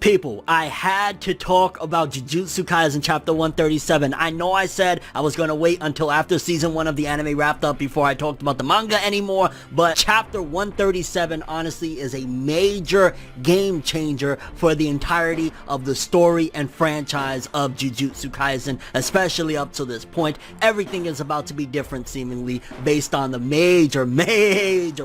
People, I had to talk about Jujutsu Kaisen chapter 137. I know I said I was going to wait until after season 1 of the anime wrapped up before I talked about the manga anymore, but chapter 137 honestly is a major game changer for the entirety of the story and franchise of Jujutsu Kaisen, especially up to this point. Everything is about to be different seemingly based on the major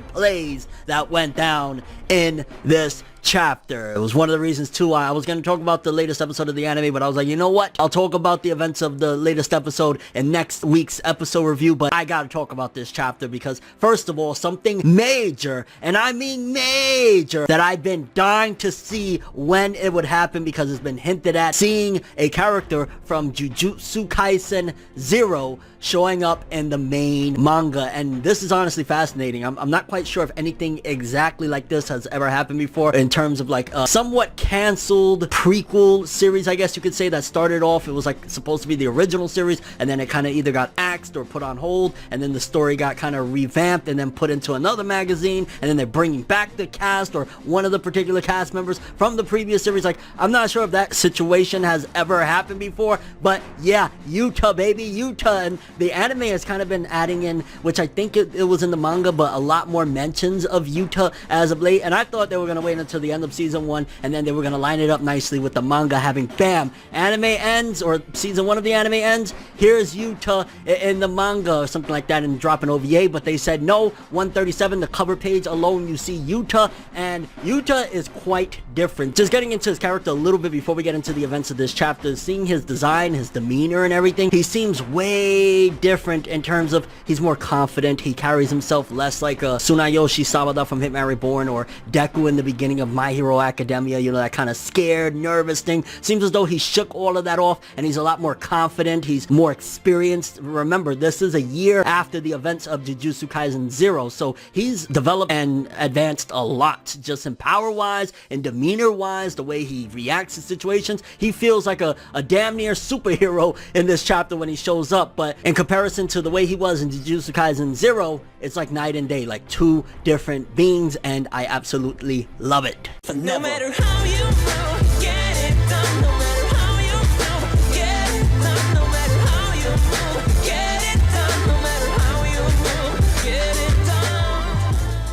plays that went down in this chapter. It was one of the reasons too I was going to talk about the latest episode of the anime, but I was like, you know what, I'll talk about the events of the latest episode in next week's episode review, but I gotta talk about this chapter because first of all, something major, and I mean major, that I've been dying to see when it would happen because it's been hinted at, seeing a character from Jujutsu Kaisen 0 showing up in the main manga, and this is honestly fascinating. I'm not quite sure if anything exactly like this has ever happened before in terms of like a somewhat cancelled prequel series, I guess you could say, that started off, it was like supposed to be the original series, and then it kind of either got axed or put on hold, and then the story got kind of revamped and then put into another magazine, and then they're bringing back the cast or one of the particular cast members from the previous series. Like, I'm not sure if that situation has ever happened before, but yeah, Yuta, baby, Yuta. And the anime has kind of been adding in, which I think it was in the manga, but a lot more mentions of Yuta as of late, and I thought they were going to wait until the end of season 1, and then they were going to line it up nicely with the manga having, bam, anime ends, or season 1 of the anime ends, here's Yuta in the manga or something like that, and drop an OVA, but they said no. 137, the cover page alone, you see Yuta, and Yuta is quite different. Just getting into his character a little bit before we get into the events of this chapter, seeing his design, his demeanor and everything, he seems way different in terms of he's more confident, he carries himself less like a Tsunayoshi Sawada from Hitman Reborn or Deku in the beginning of My Hero Academia, you know, that kind of scared, nervous thing. Seems as though he shook all of that off and he's a lot more confident, he's more experienced. Remember, this is a year after the events of Jujutsu Kaisen 0, so he's developed and advanced a lot, just in power-wise, in demeanor-wise, the way he reacts to situations. He feels like a damn near superhero in this chapter when he shows up, but in comparison to the way he was in Jujutsu Kaisen 0, it's like night and day, like two different beings, and I absolutely love it. No matter how you move, get it done. No matter how you move, get it done. No matter how you move, get it done. No matter how you move, get it done.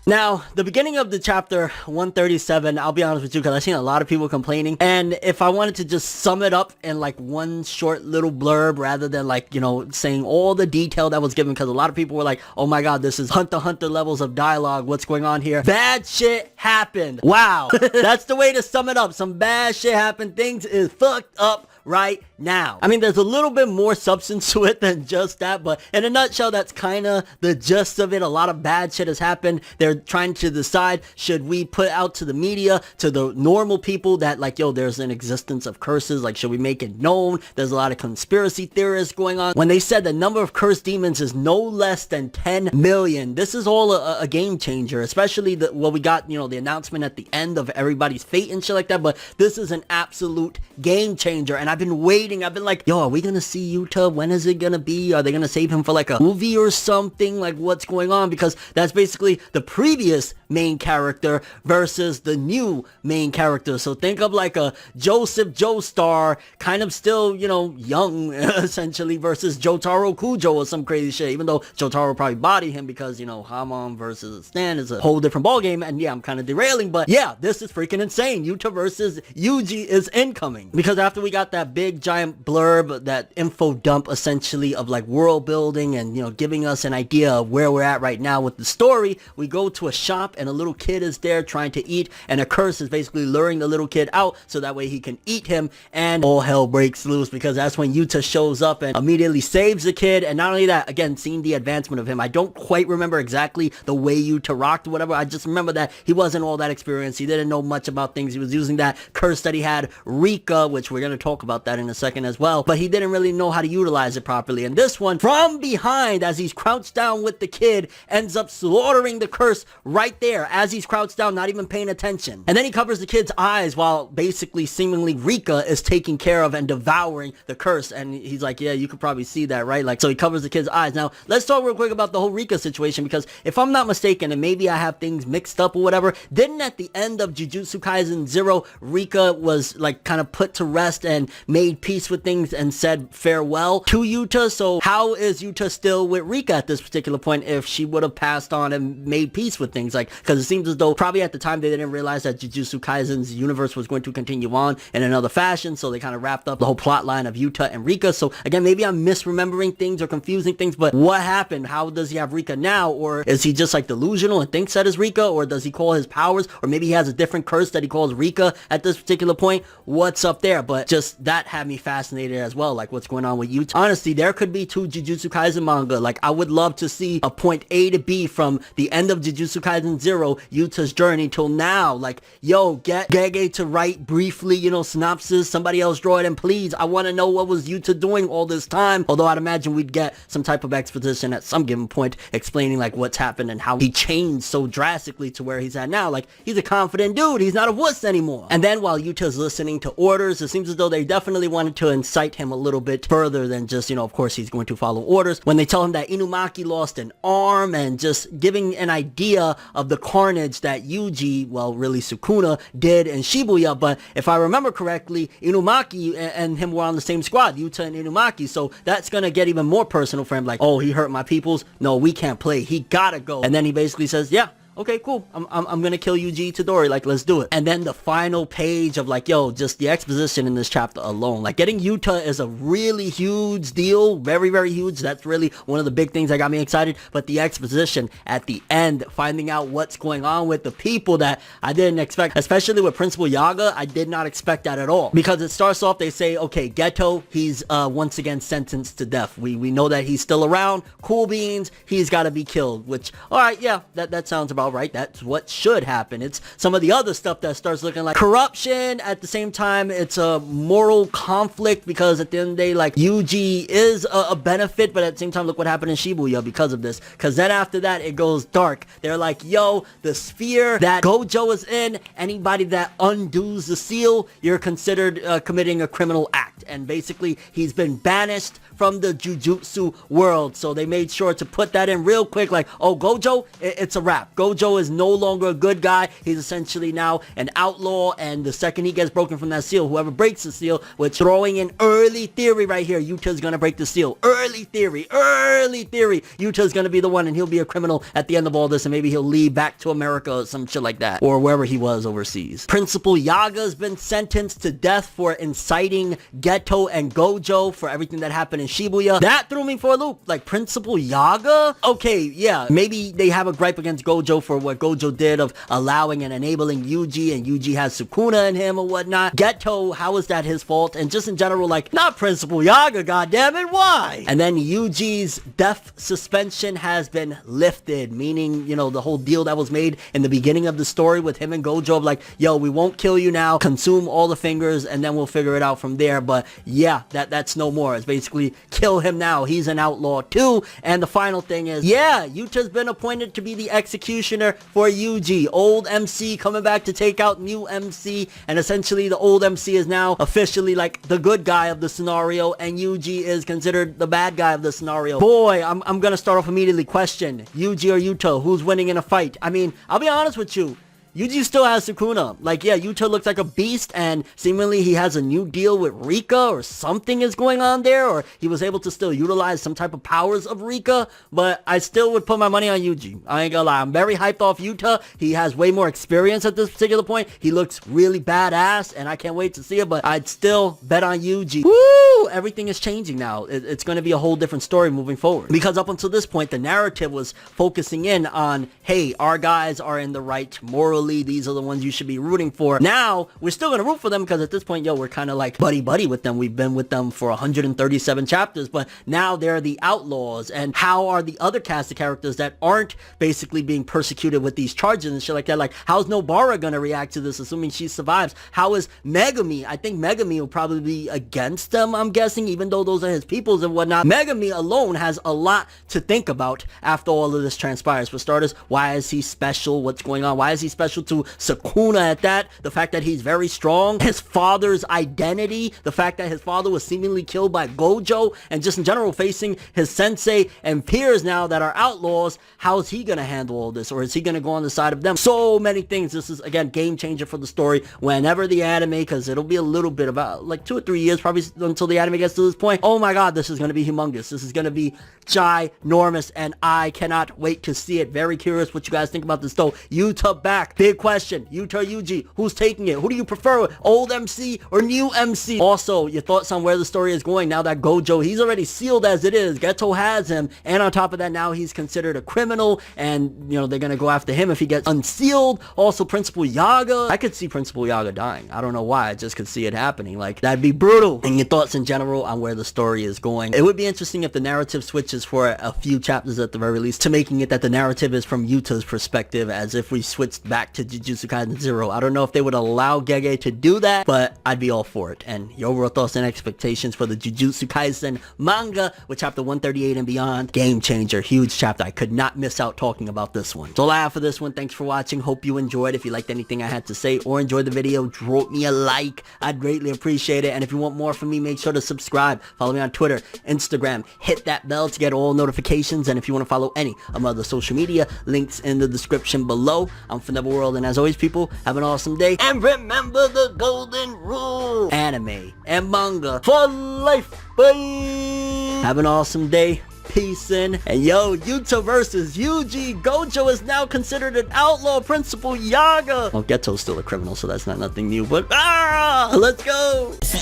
Now, the beginning of the chapter 137, I'll be honest with you, because I've seen a lot of people complaining, and if I wanted to just sum it up in like one short little blurb rather than like, you know, saying all the detail that was given, because a lot of people were like, oh my god, this is Hunter x Hunter levels of dialogue, what's going on here? Bad shit happened. Wow. That's the way to sum it up. Some bad shit happened. Things is fucked up right now. I mean, there's a little bit more substance to it than just that, but in a nutshell, that's kind of the gist of it. A lot of bad shit has happened. They're trying to decide, should we put out to the media, to the normal people, that like, yo, there's an existence of curses, like, should we make it known? There's a lot of conspiracy theorists going on. When they said the number of cursed demons is no less than 10 million, this is all a game changer, especially well, we got, you know, the announcement at the end of everybody's fate and shit like that, but this is an absolute game changer, and I've been waiting. I've been like, yo, are we gonna see Yuta? When is it gonna be? Are they gonna save him for like a movie or something? Like, what's going on? Because that's basically the previous main character versus the new main character. So think of like a Joseph Joestar, kind of still, you know, young essentially, versus Jotaro Kujo or some crazy shit, even though Jotaro probably bodied him because, you know, Hamon versus Stan is a whole different ballgame. And yeah, I'm kind of derailing, but yeah, this is freaking insane. Yuta versus Yuji is incoming, because after we got that big giant blurb, that info dump essentially of like world building and, you know, giving us an idea of where we're at right now with the story, we go to a shop and a little kid is there trying to eat, and a curse is basically luring the little kid out so that way he can eat him, and all hell breaks loose, because that's when Yuta shows up and immediately saves the kid. And not only that, again, seeing the advancement of him, I don't quite remember exactly the way Yuta rocked or whatever. I just remember that he wasn't all that experienced, he didn't know much about things, he was using that curse that he had, Rika, which we're going to talk about about that in a second as well, but he didn't really know how to utilize it properly. And this one, from behind, as he's crouched down with the kid, ends up slaughtering the curse right there as he's crouched down, not even paying attention. And then he covers the kid's eyes while basically seemingly Rika is taking care of and devouring the curse. And he's like, yeah, you could probably see that, right? Like, so he covers the kid's eyes. Now, let's talk real quick about the whole Rika situation, because if I'm not mistaken, and maybe I have things mixed up or whatever, didn't at the end of Jujutsu Kaisen 0, Rika was like kind of put to rest and made peace with things and said farewell to Yuta? So how is Yuta still with Rika at this particular point if she would have passed on and made peace with things? Like, because it seems as though probably at the time they didn't realize that Jujutsu Kaisen's universe was going to continue on in another fashion, so they kind of wrapped up the whole plot line of Yuta and Rika. So again, maybe I'm misremembering things or confusing things, but what happened? How does he have Rika now? Or is he just like delusional and thinks that is Rika? Or does he call his powers? Or maybe he has a different curse that he calls Rika at this particular point? What's up there? But just that had me fascinated as well, like what's going on with Yuta. Honestly, there could be 2 Jujutsu Kaisen manga. Like, I would love to see a point A to B from the end of Jujutsu Kaisen 0, Yuta's journey till now. Like, yo, get Gege to write briefly, you know, synopsis, somebody else draw it, and please, I want to know what was Yuta doing all this time. Although I'd imagine we'd get some type of exposition at some given point explaining like what's happened and how he changed so drastically to where he's at now. Like, he's a confident dude, he's not a wuss anymore. And then while Yuta's listening to orders, it seems as though they definitely wanted to incite him a little bit further than just, you know, of course he's going to follow orders, when they tell him that Inumaki lost an arm, and just giving an idea of the carnage that Yuji, well really Sukuna, did in Shibuya. But if I remember correctly, Inumaki and him were on the same squad, Yuta and Inumaki, so that's gonna get even more personal for him. Like, oh, he hurt my peoples, no, we can't play, he gotta go. And then he basically says, yeah, okay, cool, I'm gonna kill Yuji Itadori, like, let's do it. And then the final page of like, yo, just the exposition in this chapter alone, like getting Yuta is a really huge deal, very, very huge. That's really one of the big things that got me excited. But the exposition at the end, finding out what's going on with the people that I didn't expect, especially with Principal Yaga, I did not expect that at all. Because it starts off, they say, okay, Geto, he's once again sentenced to death. We know that he's still around, cool beans, he's gotta be killed, which, alright, yeah, that sounds about right. That's what should happen. It's some of the other stuff that starts looking like corruption. At the same time, it's a moral conflict, because at the end of the day, like, Yuji is a benefit, but at the same time, look what happened in Shibuya because of this. Because then after that, it goes dark. They're like, yo, the sphere that Gojo is in, anybody that undoes the seal, you're considered committing a criminal act. And basically, he's been banished from the Jujutsu world. So they made sure to put that in real quick, like, oh, Gojo, it's a wrap. Gojo is no longer a good guy. He's essentially now an outlaw, and the second he gets broken from that seal, whoever breaks the seal, we're throwing in early theory right here, Yuta's gonna break the seal. Early theory, Yuta's gonna be the one, and he'll be a criminal at the end of all this, and maybe he'll leave back to America or some shit like that, or wherever he was overseas. Principal Yaga's been sentenced to death for inciting Geto and Gojo for everything that happened in Shibuya. That threw me for a loop. Like, Principal Yaga? Okay, yeah, maybe they have a gripe against Gojo for what Gojo did of allowing and enabling Yuji, and Yuji has Sukuna in him or whatnot. Geto, how is that his fault? And just in general, like, not Principal Yaga, goddammit, why? And then Yuji's death suspension has been lifted, meaning, you know, the whole deal that was made in the beginning of the story with him and Gojo of like, yo, we won't kill you now, consume all the fingers, and then we'll figure it out from there. But yeah, that's no more. It's basically kill him now, he's an outlaw too. And the final thing is, yeah, Yuta's been appointed to be the executioner for Yuji. Old MC coming back to take out new MC, and essentially the old MC is now officially like the good guy of the scenario, and Yuji is considered the bad guy of the scenario. Boy, I'm gonna start off immediately. Question, Yuji or Yuta, who's winning in a fight? I mean, I'll be honest with you, Yuji still has Sukuna. Like, yeah, Yuta looks like a beast, and seemingly he has a new deal with Rika, or something is going on there, or he was able to still utilize some type of powers of Rika, but I still would put my money on Yuji. I ain't gonna lie, I'm very hyped off Yuta. He has way more experience at this particular point. He looks really badass, and I can't wait to see it, but I'd still bet on Yuji. Woo! Everything is changing now. It's gonna be a whole different story moving forward. Because up until this point, the narrative was focusing in on, hey, our guys are in the right morally, morally, these are the ones you should be rooting for. Now, we're still gonna root for them because at this point, yo, we're kind of like buddy-buddy with them. We've been with them for 137 chapters, but now they're the outlaws. And how are the other cast of characters that aren't basically being persecuted with these charges and shit like that? Like, how's Nobara gonna react to this, assuming she survives? How is Megami? I think Megami will probably be against them, I'm guessing, even though those are his peoples and whatnot. Megami alone has a lot to think about after all of this transpires. For starters, why is he special? What's going on? Why is he special to Sukuna at that? The fact that he's very strong, his father's identity, the fact that his father was seemingly killed by Gojo, and just in general facing his sensei and peers now that are outlaws. How is he gonna handle all this? Or is he gonna go on the side of them? So many things. This is, again, game changer for the story whenever the anime, because it'll be a little bit about like 2 or 3 years probably until the anime gets to this point. Oh my god, this is gonna be humongous. This is gonna be ginormous, and I cannot wait to see it. Very curious what you guys think about this though. Yuta back. Big question. Yuta or Yuji? Who's taking it? Who do you prefer? Old MC or new MC? Also, your thoughts on where the story is going now that Gojo, he's already sealed as it is. Geto has him, and on top of that, now he's considered a criminal, and you know, they're gonna go after him if he gets unsealed. Also, Principal Yaga. I could see Principal Yaga dying. I don't know why. I just could see it happening. Like, that'd be brutal. And your thoughts in general on where the story is going. It would be interesting if the narrative switches for a few chapters at the very least to making it that the narrative is from Yuta's perspective, as if we switched back to Jujutsu Kaisen 0. I don't know if they would allow Gege to do that, but I'd be all for it. And your overall thoughts and expectations for the Jujutsu Kaisen manga with chapter 138 and beyond. Game changer. Huge chapter. I could not miss out talking about this one. That's all I have for this one. Thanks for watching. Hope you enjoyed. If you liked anything I had to say or enjoyed the video, drop me a like. I'd greatly appreciate it. And if you want more from me, make sure to subscribe. Follow me on Twitter, Instagram. Hit that bell to get all notifications. And if you want to follow any of my other social media, links in the description below. I'm ForneverWorld, and as always, people, have an awesome day. And remember the golden rule. Anime and manga for life. Bye. Have an awesome day. Peace in. And yo, Yuta versus Yuji. Gojo is now considered an outlaw. Principal Yaga. Well, Geto's still a criminal, so that's not nothing new, but let's go. So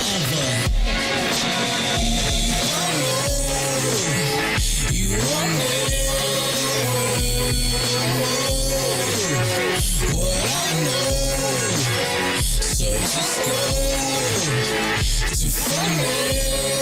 just go to Fandom.